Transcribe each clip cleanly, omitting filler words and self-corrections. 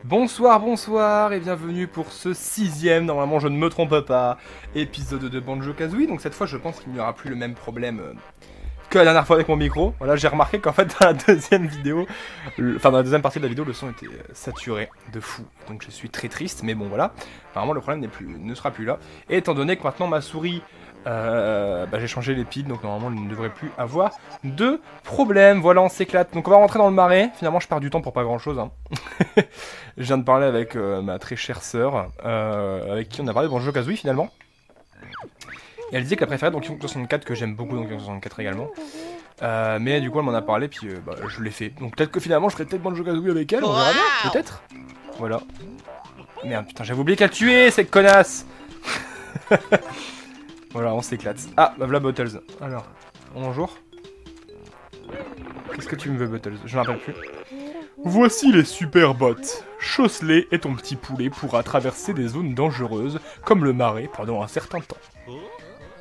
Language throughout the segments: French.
Bonsoir, bonsoir et bienvenue pour ce 6ème, normalement je ne me trompe pas, épisode de Banjo-Kazooie. Donc cette fois je pense qu'il n'y aura plus le même problème que la dernière fois avec mon micro. Voilà, j'ai remarqué qu'en fait dans la deuxième vidéo, dans la deuxième partie de la vidéo, le son était saturé de fou. Donc je suis très triste, mais bon voilà, apparemment le problème ne sera plus là. Et étant donné que maintenant ma souris, j'ai changé les piles, donc normalement il ne devrait plus avoir de problème. Voilà, on s'éclate. Donc on va rentrer dans le marais. Finalement je perds du temps pour pas grand chose, hein. Je viens de parler avec ma très chère sœur, avec qui on a parlé de Banjo-Kazooie finalement. Et elle disait que la préférée Donkey Kong 64, que j'aime beaucoup Donkey Kong 64 également. Mais du coup elle m'en a parlé, puis je l'ai fait. Donc peut-être que finalement je ferai peut-être Banjo-Kazooie avec elle, on verra bien, peut-être. Voilà. Merde, putain, j'avais oublié qu'elle tuait, cette connasse. Voilà, on s'éclate. Ah, bah voilà Bottles. Alors, bonjour. Qu'est-ce que tu me veux, Bottles? Je m'en rappelle plus. Voici les super bots. Chausse-les et ton petit poulet pourra traverser des zones dangereuses, comme le marais, pendant un certain temps.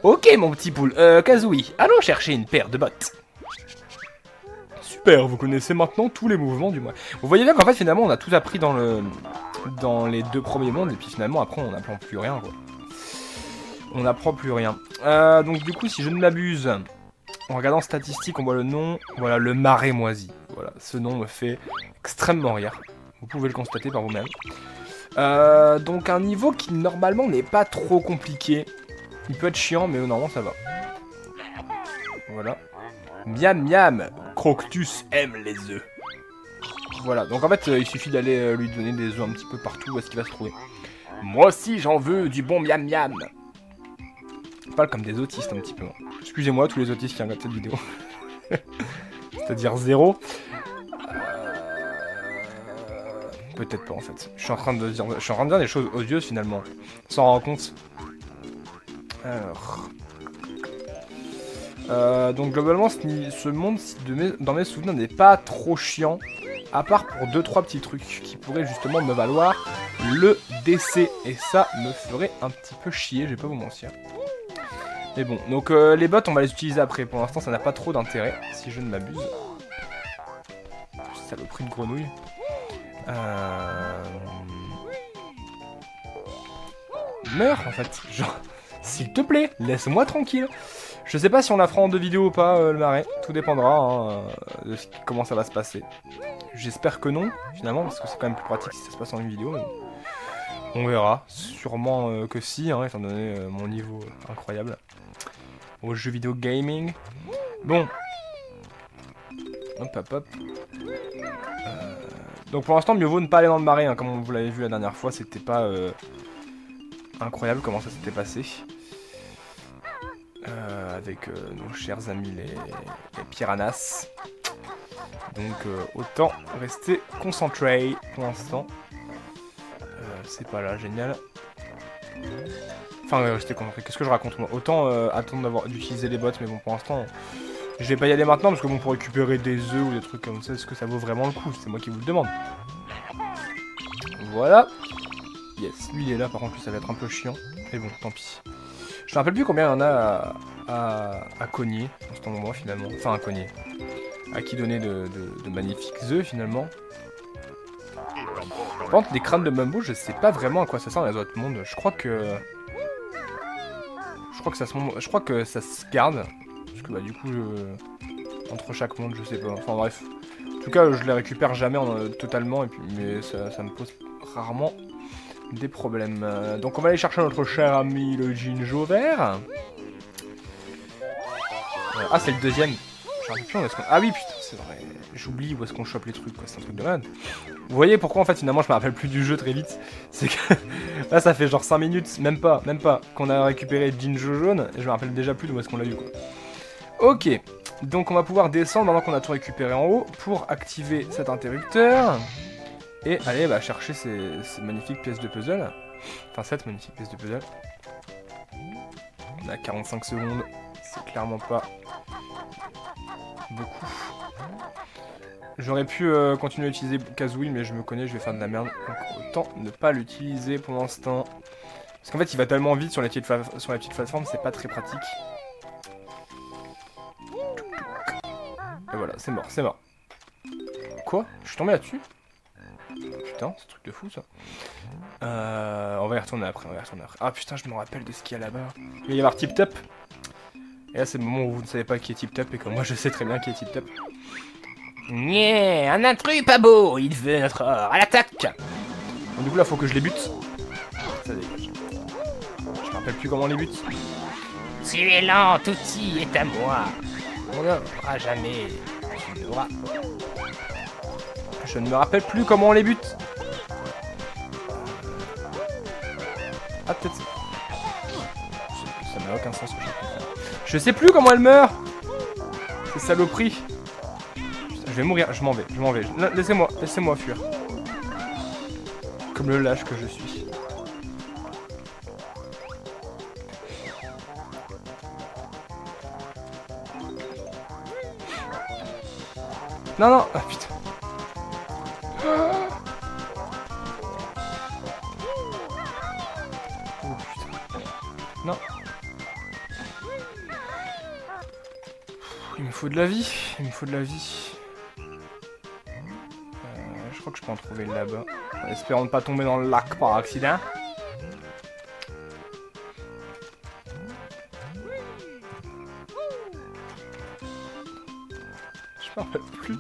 Ok, mon petit poule. Kazooie, allons chercher une paire de bottes. Super, vous connaissez maintenant tous les mouvements du mois. Vous voyez bien qu'en fait, finalement, on a tout appris dans les deux premiers mondes, et puis finalement, après, on n'apprend plus rien, quoi. On n'apprend plus rien. Donc du coup, si je ne m'abuse, en regardant statistiques, on voit le nom, voilà, le marais moisi. Voilà, ce nom me fait extrêmement rire. Vous pouvez le constater par vous-même. Donc un niveau qui normalement n'est pas trop compliqué. Il peut être chiant, mais normalement ça va. Voilà. Miam miam, Croctus aime les œufs. Voilà, donc en fait il suffit d'aller lui donner des œufs un petit peu partout où est-ce qu'il va se trouver. Moi aussi j'en veux du bon miam miam. Je parle comme des autistes un petit peu. Excusez-moi tous les autistes qui regardent cette vidéo. C'est-à-dire zéro. Peut-être pas en fait. Je suis en train de dire des choses odieuses finalement. Sans rendre compte. Alors. Donc globalement ce monde dans mes souvenirs n'est pas trop chiant. À part pour 2-3 petits trucs qui pourraient justement me valoir le décès. Et ça me ferait un petit peu chier, je vais pas vous mentir. Mais bon, donc les bots on va les utiliser après. Pour l'instant ça n'a pas trop d'intérêt, si je ne m'abuse. Saloperie de grenouille. Meurs en fait, genre, s'il te plaît, laisse-moi tranquille. Je sais pas si on la fera en 2 vidéos ou pas, le marais. Tout dépendra hein, de comment ça va se passer. J'espère que non, finalement, parce que c'est quand même plus pratique si ça se passe en une vidéo. Mais on verra. Sûrement que si, hein, étant donné mon niveau incroyable au jeu vidéo gaming. Bon. Hop, hop, hop. Donc pour l'instant, mieux vaut ne pas aller dans le marais, hein, comme vous l'avez vu la dernière fois, c'était pas incroyable comment ça s'était passé. Avec nos chers amis les piranhas. Donc autant rester concentré pour l'instant. C'est pas là, génial. Enfin, rester concentré, qu'est-ce que je raconte moi? Autant attendre d'utiliser les bots, mais bon pour l'instant... Je vais pas y aller maintenant parce que bon, pour récupérer des œufs ou des trucs comme ça, est-ce que ça vaut vraiment le coup? C'est moi qui vous le demande. Voilà. Yes, lui il est là, par contre lui ça va être un peu chiant. Mais bon, tant pis. Je me rappelle plus combien il y en a à cogner en ce moment finalement. Enfin à cogner. À qui donner de magnifiques œufs finalement. Par contre les crânes de Mumbo, je sais pas vraiment à quoi ça sert dans les autres mondes. Je crois que ça se garde. Parce que bah du coup entre chaque monde je sais pas. Enfin bref. En tout cas je les récupère jamais totalement et puis mais ça me pose rarement des problèmes. Donc on va aller chercher notre cher ami le Jinjo vert. Ah c'est le deuxième. Je me rappelle plus où est-ce qu'on... Ah oui putain c'est vrai. J'oublie où est-ce qu'on chope les trucs quoi, c'est un truc de malade. Vous voyez pourquoi en fait finalement je me rappelle plus du jeu très vite. C'est que là ça fait genre 5 minutes, même pas, qu'on a récupéré Jinjo jaune et je me rappelle déjà plus d'où est-ce qu'on l'a eu quoi. Ok, donc on va pouvoir descendre maintenant qu'on a tout récupéré en haut pour activer cet interrupteur. Et aller chercher ces magnifiques pièces de puzzle. Enfin cette magnifique pièce de puzzle. On a 45 secondes, c'est clairement pas beaucoup. J'aurais pu continuer à utiliser Kazooie mais je me connais, je vais faire de la merde. Donc autant ne pas l'utiliser pour l'instant. Parce qu'en fait il va tellement vite sur les petites plateformes, c'est pas très pratique. Et voilà, c'est mort, c'est mort. Quoi? Je suis tombé là-dessus? Putain, c'est un truc de fou ça. On va y retourner après, Ah putain, je me rappelle de ce qu'il y a là-bas. Il va y avoir Tip Top. Et là, c'est le moment où vous ne savez pas qui est Tip Top et que moi je sais très bien qui est Tip Top. Nyeh, un intrus pas beau, il veut notre or, à l'attaque. Donc, du coup, là, faut que je les bute. Ça dégage. Je me rappelle plus comment on les bute. Tu es lent, Touti est à moi. On n'aura jamais. Tu l'auras. Je ne me rappelle plus comment on les bute. Ah, peut-être. Ça n'a aucun sens ce que je suis en train de faire. Je sais plus comment elle meurt. C'est saloperie. Je vais mourir, je m'en vais. Laissez-moi fuir. Comme le lâche que je suis. Non, non, ah putain. Oh putain. Non. Il me faut de la vie. Je crois que je peux en trouver là-bas. Espérons ne pas tomber dans le lac par accident. Je m'en rappelle plus.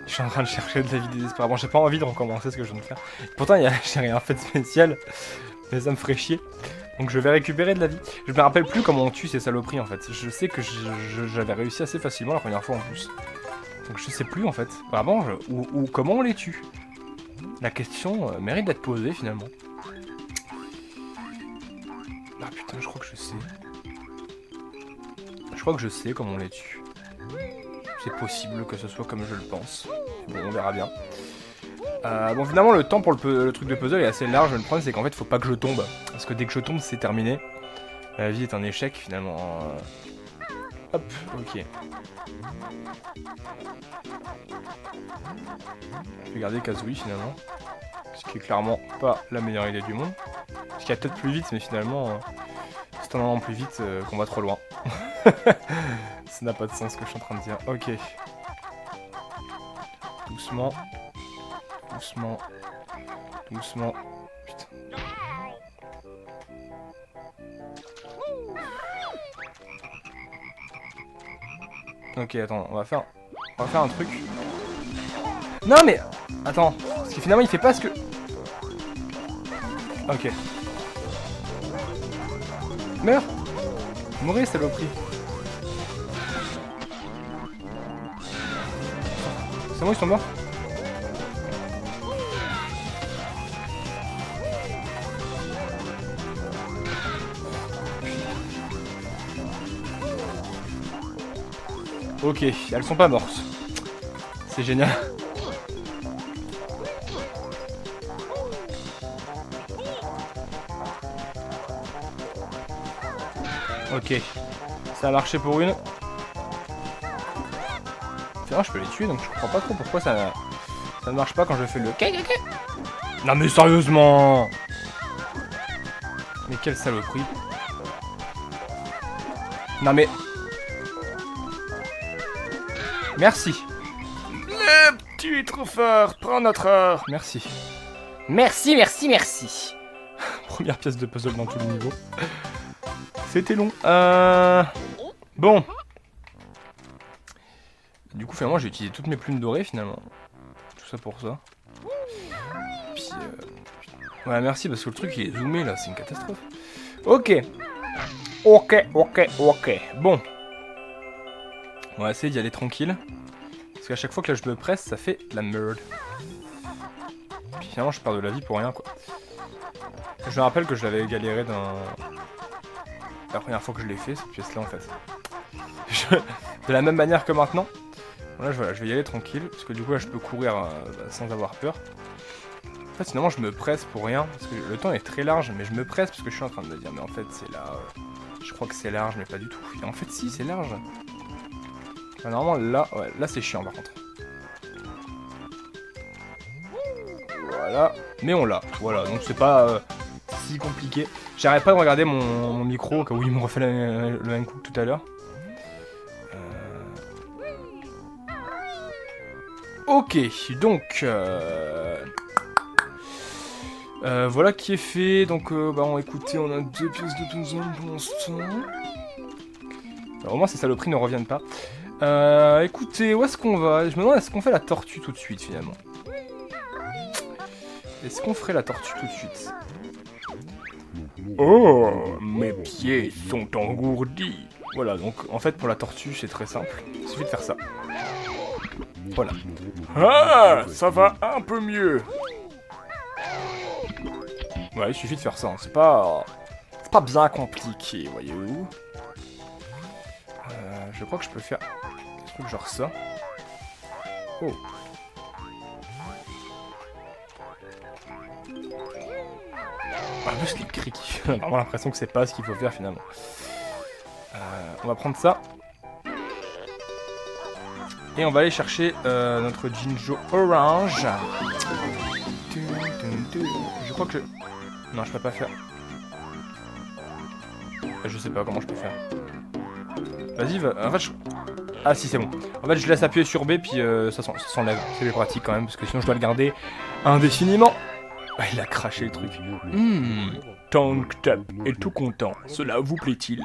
Je suis en train de chercher de la vie désespérément. J'ai pas envie de recommencer ce que je viens de faire. Pourtant, j'ai rien fait de spécial. Mais ça me ferait chier. Donc je vais récupérer de la vie. Je me rappelle plus comment on tue ces saloperies en fait. Je sais que j'avais réussi assez facilement la première fois en plus. Donc je sais plus en fait. Vraiment, ou comment on les tue. La question mérite d'être posée finalement. Ah putain, je crois que je sais. Je crois que je sais comment on les tue. C'est possible que ce soit comme je le pense. Bon, on verra bien. Bon, finalement, le temps pour le truc de puzzle est assez large. Le problème, c'est qu'en fait, faut pas que je tombe. Parce que dès que je tombe, c'est terminé. La vie est un échec, finalement. Hop, ok. Je vais garder Kazooie, finalement. Ce qui est clairement pas la meilleure idée du monde. Ce qui a peut-être plus vite, mais finalement, c'est en allant plus vite qu'on va trop loin. Ça n'a pas de sens ce que je suis en train de dire. Ok. Doucement. Doucement. Doucement. Putain. Ok, attends, on va faire un truc. Non mais attends, parce que finalement il fait pas ce que... Ok. Meurs. Mourir, saloperie. C'est bon, ils sont morts. Ok, elles sont pas mortes. C'est génial. Ok, ça a marché pour une. Finalement, je peux les tuer, donc je comprends pas trop pourquoi ça ne marche pas quand je fais le... Non mais sérieusement. Mais quelle saloperie. Non mais... Merci. Tu es trop fort, prends notre or. Merci. Merci, merci, merci. Première pièce de puzzle dans tout le niveau. C'était long. Bon. Du coup, finalement, j'ai utilisé toutes mes plumes dorées, finalement. Tout ça pour ça. Puis, ouais, merci, parce que le truc, il est zoomé, là. C'est une catastrophe. Ok. Ok. Bon. On va essayer d'y aller tranquille. Parce qu'à chaque fois que là, je me presse, ça fait de la merde. Puis finalement, je perds de la vie pour rien, quoi. Je me rappelle que je l'avais galéré dans... La première fois que je l'ai fait, cette pièce-là, en fait. De la même manière que maintenant. Là, voilà, je vais y aller tranquille, parce que du coup, là, je peux courir sans avoir peur. En fait, finalement, je me presse pour rien, parce que le temps est très large, mais je me presse parce que je suis en train de me dire, mais en fait, c'est là... je crois que c'est large, mais pas du tout. Et en fait, si, c'est large. Enfin, normalement, là, ouais, là, c'est chiant, par contre. Voilà. Mais on l'a. Voilà, donc c'est pas si compliqué. J'arrête pas de regarder mon micro, au cas où il me refait le même coup que tout à l'heure. Ok, donc... voilà qui est fait. Donc, écoutez, on a 2 pièces de puzzle pour l'instant. Au moins, ces saloperies ne reviennent pas. Écoutez, où est-ce qu'on va? Je me demande, est-ce qu'on fait la tortue tout de suite, finalement? Est-ce qu'on ferait la tortue tout de suite? Oh, mes pieds sont engourdis. Voilà, donc en fait pour la tortue c'est très simple. Il suffit de faire ça. Voilà. Ah, ça va un peu mieux. Ouais, il suffit de faire ça. Hein. C'est pas bien compliqué, voyez-vous. Je crois que je peux faire des trucs genre ça. Oh. En plus, les cris qui font vraiment l'impression que c'est pas ce qu'il faut faire finalement. On va prendre ça. Et on va aller chercher notre Jinjo Orange. Je crois que je... Non, je peux pas faire. Je sais pas comment je peux faire. Vas-y, va... En fait, je... Ah si, c'est bon. En fait, je laisse appuyer sur B, puis ça s'enlève. C'est plus pratique quand même, parce que sinon je dois le garder indéfiniment. Ah, il a craché le truc. Tank Tap est tout content. Cela vous plaît-il?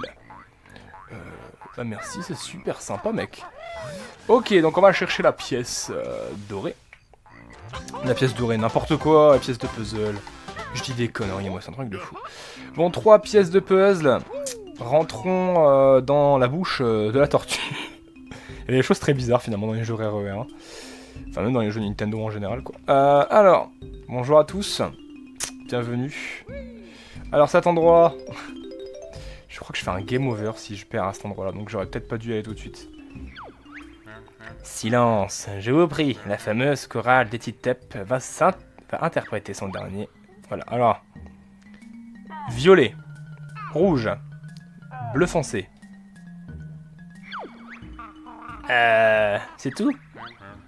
Bah merci, c'est super sympa, mec. Ok, donc on va chercher la pièce dorée. La pièce dorée, n'importe quoi, la pièce de puzzle. Je dis des conneries, moi, c'est un truc de fou. Bon, 3 pièces de puzzle. Rentrons dans la bouche de la tortue. Il y a des choses très bizarres, finalement, dans les jeux RER. Hein. Enfin, même dans les jeux Nintendo en général, quoi. Alors, bonjour à tous. Bienvenue. Alors, cet endroit... Je crois que je fais un game over si je perds à cet endroit-là, donc j'aurais peut-être pas dû y aller tout de suite. Silence, je vous prie, la fameuse chorale d'Etitep va interpréter son dernier. Voilà, alors... Violet. Rouge. Bleu foncé. C'est tout?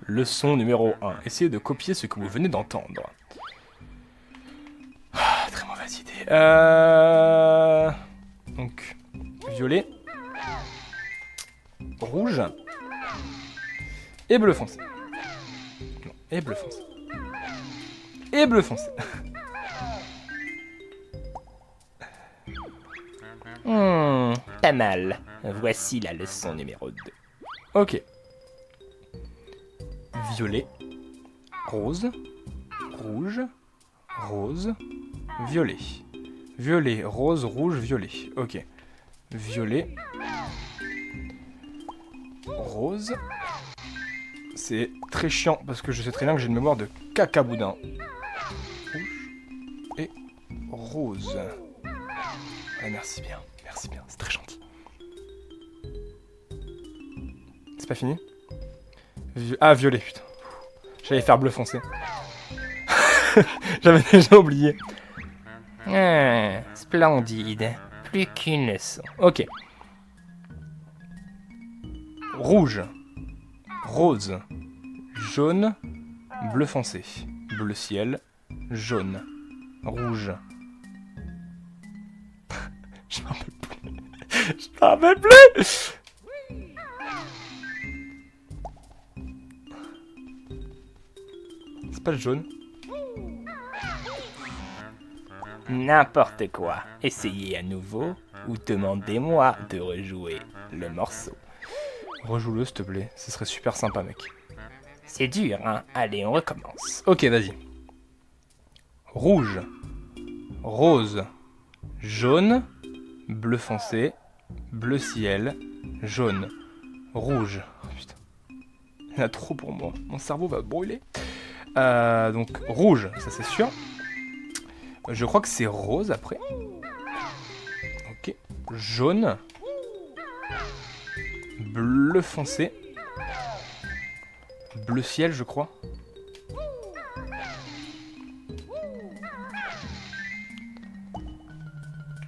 Leçon numéro 1. Essayez de copier ce que vous venez d'entendre. Ah, très mauvaise idée. Donc, violet. Rouge. Et bleu foncé. Non, et bleu foncé. Et bleu foncé. Pas mal. Voici la leçon numéro 2. Ok. Violet. Rose. Rouge. Rose. Violet. Violet, rose, rouge, violet. Ok. Violet. Rose. C'est très chiant parce que je sais très bien que j'ai une mémoire de cacaboudin. Rouge. Et rose. Ouais, merci bien, c'est très gentil. C'est pas fini? Ah, violet, putain. J'allais faire bleu foncé. J'avais déjà oublié. Splendide. Plus qu'une leçon. Ok. Rouge. Rose. Jaune. Bleu foncé. Bleu ciel. Jaune. Rouge. Je m'en rappelle plus. Je m'en rappelle plus. C'est pas le jaune. N'importe quoi. Essayez à nouveau ou demandez-moi de rejouer le morceau. Rejoue-le, s'il te plaît. Ce serait super sympa, mec. C'est dur, hein? Allez, on recommence. Ok, vas-y. Rouge. Rose. Jaune. Bleu foncé. Bleu ciel. Jaune. Rouge. Oh, putain. Il y en a trop pour moi. Mon cerveau va brûler. Donc, rouge, ça c'est sûr. Je crois que c'est rose après. Ok. Jaune. Bleu foncé. Bleu ciel, je crois.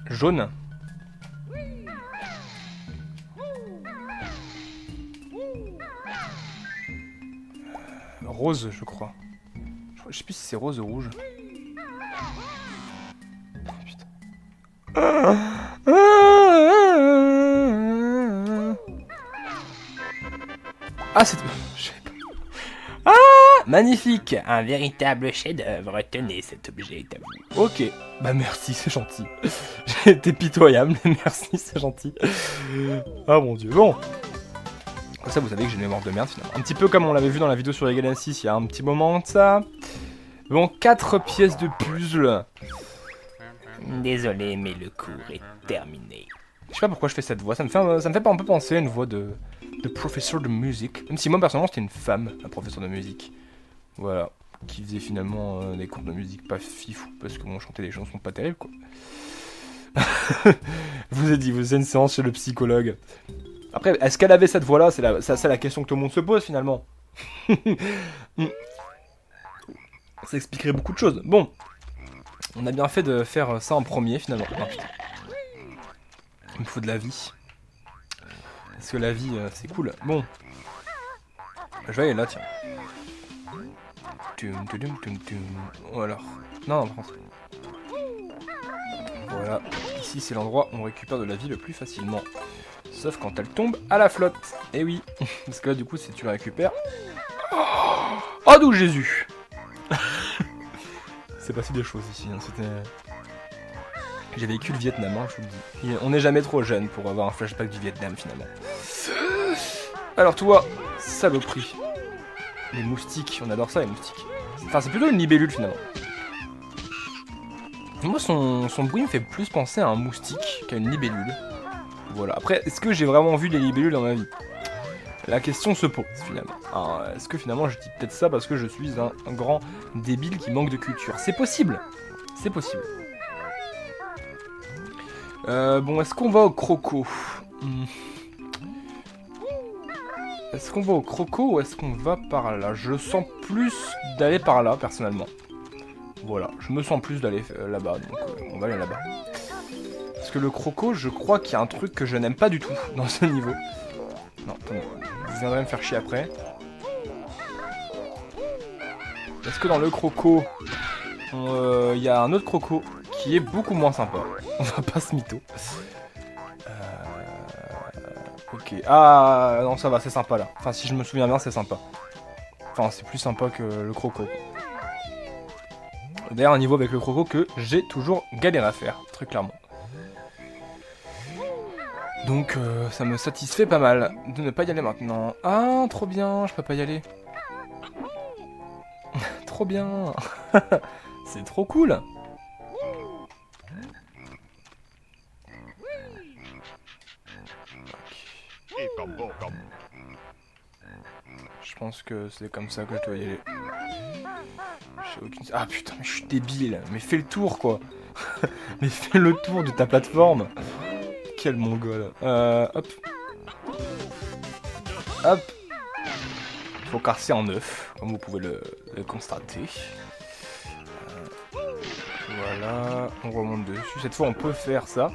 Jaune. Rose, je crois. Je sais plus si c'est rose ou rouge. Oh, putain. Ah, c'est... Je sais pas. Ah, magnifique. Un véritable chef-d'œuvre. Tenez, cet objet est à vous. Ok, bah merci, c'est gentil. J'ai été pitoyable, mais merci, c'est gentil. Ah mon dieu, bon. Comme ça, vous savez que j'ai une mémoire de merde finalement. Un petit peu comme on l'avait vu dans la vidéo sur Regal 6 il y a un petit moment de ça. Bon, 4 pièces de puzzle. Désolé, mais le cours est terminé. Je sais pas pourquoi je fais cette voix, ça me fait pas un peu penser à une voix de professeur de musique. Même si moi personnellement c'était une femme, un professeur de musique. Voilà, qui faisait finalement des cours de musique pas fifou, parce que bon, chanter des chansons pas terribles quoi. Je vous ai dit, vous avez une séance chez le psychologue. Après, est-ce qu'elle avait cette voix-là? C'est la question que tout le monde se pose finalement. Ça expliquerait beaucoup de choses. Bon, on a bien fait de faire ça en premier finalement. Oh, putain. Il me faut de la vie. Parce que la vie, c'est cool. Bon. Je vais aller là, tiens. Ou alors... Non, par contre. Voilà. Ici, c'est l'endroit où on récupère de la vie le plus facilement. Sauf quand elle tombe à la flotte. Eh oui. Parce que là, du coup, si tu la récupères... Oh, d'où Jésus. C'est passé des choses ici. Hein. C'était... J'ai vécu le Vietnam, hein, je vous le dis. On n'est jamais trop jeune pour avoir un flashback du Vietnam, finalement. Alors toi, saloperie. Les moustiques, on adore ça, les moustiques. Enfin, c'est plutôt une libellule, finalement. Moi, son bruit me fait plus penser à un moustique qu'à une libellule. Voilà. Après, est-ce que j'ai vraiment vu des libellules dans ma vie? La question se pose, finalement. Alors, est-ce que, finalement, je dis peut-être ça parce que je suis un grand débile qui manque de culture? C'est possible. C'est possible. Bon, est-ce qu'on va au croco? Est-ce qu'on va au croco ou est-ce qu'on va par là? Je sens plus d'aller par là, personnellement. Voilà, je me sens plus d'aller là-bas, donc on va aller là-bas. Parce que le croco, je crois qu'il y a un truc que je n'aime pas du tout dans ce niveau. Non, attendez, vous viendrez me faire chier après. Est-ce que dans le croco, il y a un autre croco qui est beaucoup moins sympa? On va pas se mytho. Ok. Ah non, ça va, c'est sympa là. Enfin, si je me souviens bien, c'est sympa. Enfin, c'est plus sympa que le croco. D'ailleurs, un niveau avec le croco que j'ai toujours galéré à faire, très clairement. Donc, ça me satisfait pas mal de ne pas y aller maintenant. Ah, trop bien, je peux pas y aller. Trop bien. C'est trop cool. Je pense que c'est comme ça que je dois y aller. J'ai aucune... Ah putain, mais je suis débile. Mais fais le tour quoi. Mais fais le tour de ta plateforme. Quel mongol. Hop. Hop. Faut casser en 9, comme vous pouvez le constater. Voilà. On remonte dessus. Cette fois on peut faire ça.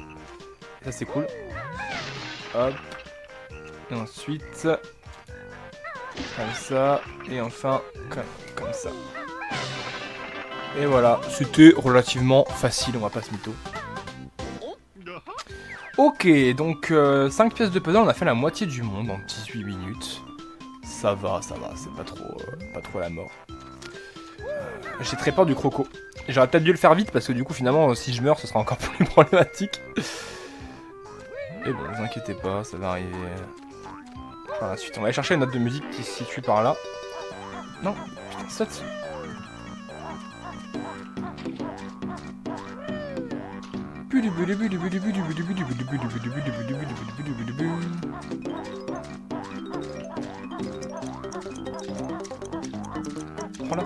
Ça c'est cool. Hop. Et ensuite... Comme ça. Et enfin, comme ça. Et voilà. C'était relativement facile, on va pas se mytho. Ok, donc 5 pièces de puzzle, on a fait la moitié du monde en 18 minutes. Ça va, c'est pas trop la mort. J'ai très peur du croco. J'aurais peut-être dû le faire vite parce que du coup finalement si je meurs ce sera encore plus problématique. Et bon, ne vous inquiétez pas, ça va arriver par la suite. On va aller chercher une note de musique qui se situe par là. Non, putain, saute. Voilà.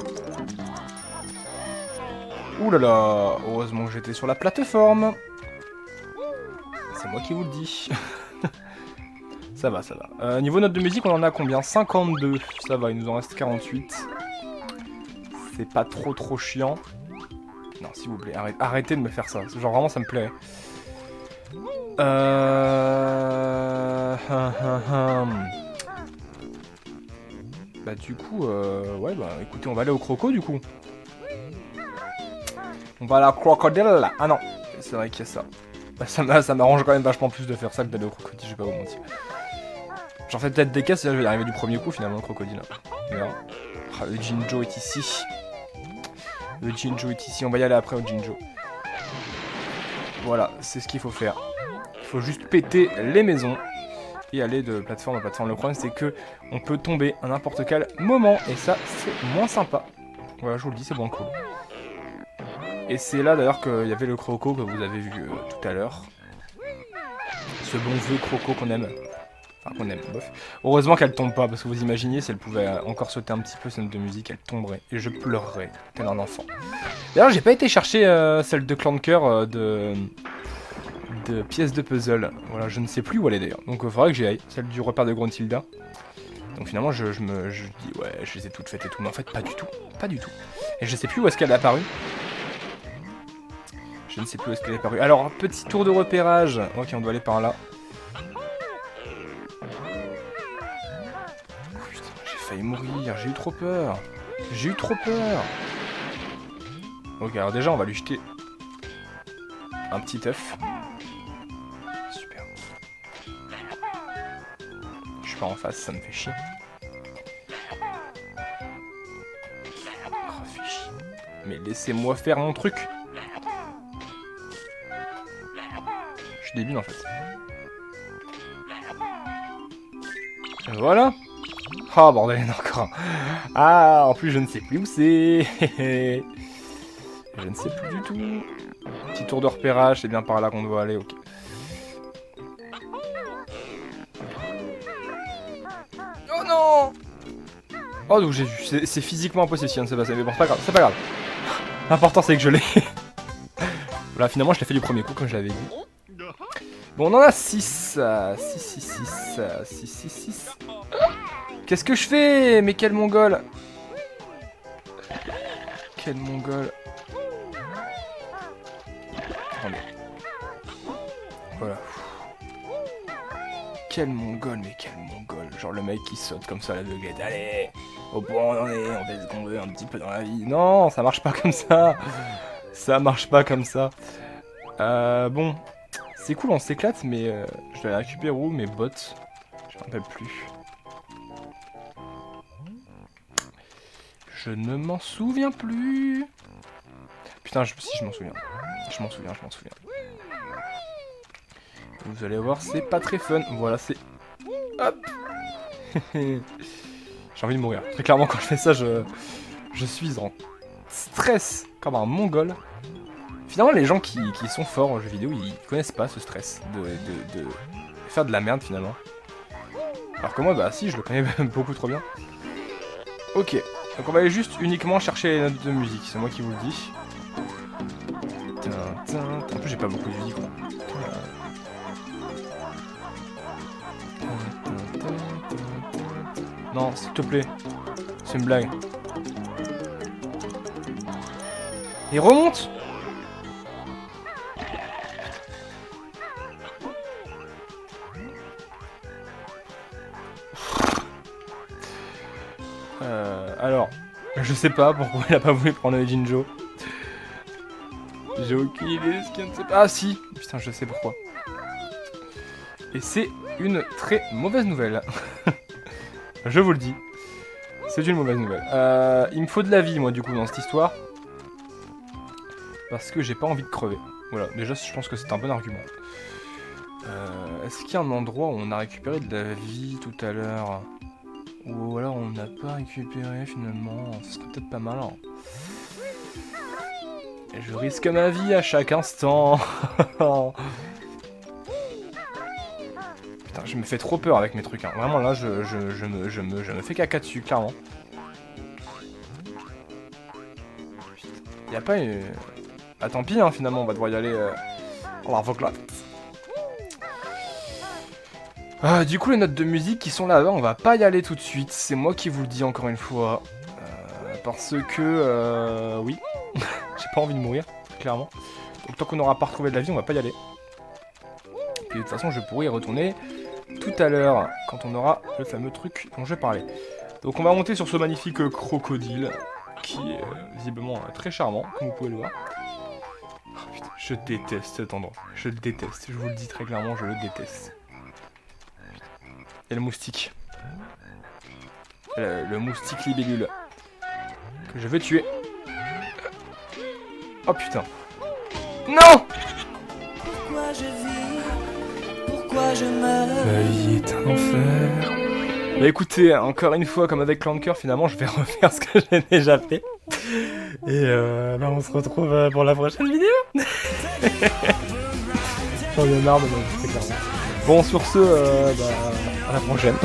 Ouh là là, heureusement que j'étais sur la plateforme. C'est moi qui vous le dis. Ça va, ça va. Niveau note de musique, on en a combien? 52. Ça va, il nous en reste 48. C'est pas trop chiant. Non, s'il vous plaît, arrêtez de me faire ça. Genre vraiment, ça me plairait. Bah du coup, ouais, bah écoutez, on va aller au croco du coup. On va à la crocodile là. Ah non, c'est vrai qu'il y a ça. Bah, ça m'arrange quand même vachement plus de faire ça que d'aller au crocodile, je vais pas vous mentir. J'en fais peut-être des caisses et là je vais y arriver du premier coup finalement au crocodile. Alors, Ah, le Jinjo est ici. Le Jinjo est ici, on va y aller après au Jinjo. Voilà, c'est ce qu'il faut faire. Il faut juste péter les maisons et aller de plateforme à plateforme. Le problème c'est que on peut tomber à n'importe quel moment et ça c'est moins sympa. Voilà, je vous le dis, c'est moins cool. Et c'est là d'ailleurs qu'il y avait le croco que vous avez vu tout à l'heure. Ce bon vieux croco qu'on aime. Enfin, qu'on aime, bof. Heureusement qu'elle tombe pas, parce que vous imaginez, si elle pouvait encore sauter un petit peu cette note de musique, elle tomberait. Et je pleurerais, tel un enfant. D'ailleurs, j'ai pas été chercher celle de Clan de Cœur de pièces de puzzle. Voilà, je ne sais plus où elle est d'ailleurs. Donc il faudrait que j'y aille. Celle du repère de Gruntilda. Donc finalement, je dis, ouais, je les ai toutes faites et tout. Mais en fait, pas du tout. Pas du tout. Et je sais plus où est-ce qu'elle est apparue. Je ne sais plus où est-ce qu'elle est apparue. Alors, petit tour de repérage. Ok, on doit aller par là. J'ai failli mourir, j'ai eu trop peur. J'ai eu trop peur. Ok, alors déjà, on va lui jeter un petit œuf. Super. Je suis pas en face, ça me fait chier. Oh, fait chier. Mais laissez-moi faire mon truc. Je suis débile en fait. Et voilà. Ah, oh, bordel, il y en a encore un. Ah, en plus, je ne sais plus où c'est. Je ne sais plus du tout. Petit tour de repérage, c'est bien par là qu'on doit aller, ok. Oh non! Oh, donc j'ai vu, c'est physiquement impossible si on ne sait pas, mais bon, c'est pas grave, c'est pas grave. L'important, c'est que je l'ai. Voilà, finalement, je l'ai fait du premier coup, comme je l'avais dit. Bon, on en a 6. 6. Qu'est-ce que je fais? Mais quel mongol! Quel mongol! Attendez. Voilà. Quel mongol, mais quel mongol. Genre le mec qui saute comme ça à l'aveuglette. Allez! Au point où on en est, on fait ce qu'on veut un petit peu dans la vie. Non, ça marche pas comme ça! Ça marche pas comme ça. Bon. C'est cool, on s'éclate, mais je dois aller récupérer où mes bottes? Je me rappelle plus. Je ne m'en souviens plus. Putain, si je m'en souviens. Je m'en souviens. Vous allez voir, c'est pas très fun. Voilà, c'est... Hop. J'ai envie de mourir. Très clairement, quand je fais ça, je suis en stress comme un mongol. Finalement, les gens qui sont forts en jeux vidéo, ils connaissent pas ce stress de faire de la merde, finalement. Alors que moi, bah si, je le connais beaucoup trop bien. Ok, donc on va aller juste uniquement chercher les notes de musique, c'est moi qui vous le dis. En plus, j'ai pas beaucoup de vie, quoi. Non, s'il te plaît. C'est une blague. Et remonte! Alors, je sais pas pourquoi il a pas voulu prendre le Jinjo. J'ai aucune idée de ce qu'il ne sait pas. Ah si! Putain, je sais pourquoi. Et c'est une très mauvaise nouvelle. Je vous le dis. C'est une mauvaise nouvelle. Il me faut de la vie, moi, du coup, dans cette histoire. Parce que j'ai pas envie de crever. Voilà, déjà, je pense que c'est un bon argument. Est-ce qu'il y a un endroit où on a récupéré de la vie tout à l'heure? Ou alors on n'a pas récupéré, finalement? Ce serait peut-être pas mal, hein. Et je risque ma vie à chaque instant. Putain, je me fais trop peur avec mes trucs, hein. Vraiment, là, je me fais caca dessus, clairement. Y'a pas une... Ah, tant pis, hein, finalement, on va devoir y aller en l'aveuglette. Du coup, les notes de musique qui sont là-bas, on va pas y aller tout de suite. C'est moi qui vous le dis encore une fois. Parce que... oui. J'ai pas envie de mourir, clairement. Donc tant qu'on n'aura pas retrouvé de la vie, on va pas y aller. Puis de toute façon, je pourrais y retourner tout à l'heure, quand on aura le fameux truc dont je parlais. Donc on va monter sur ce magnifique crocodile, qui est visiblement très charmant, comme vous pouvez le voir. Oh, putain, je déteste cet endroit. Je le déteste, je vous le dis très clairement, je le déteste. Et le moustique. Le moustique libellule. que je vais tuer. Oh putain. Non! Pourquoi je vis? Pourquoi je meurs? Ma vie est un enfer. Bah écoutez, encore une fois, comme avec Clanker, finalement, je vais refaire ce que j'ai déjà fait. Et bah on se retrouve pour la prochaine vidéo. J'en ai marre de m'enregistrer clairement. Bon, sur ce, bah, à la prochaine.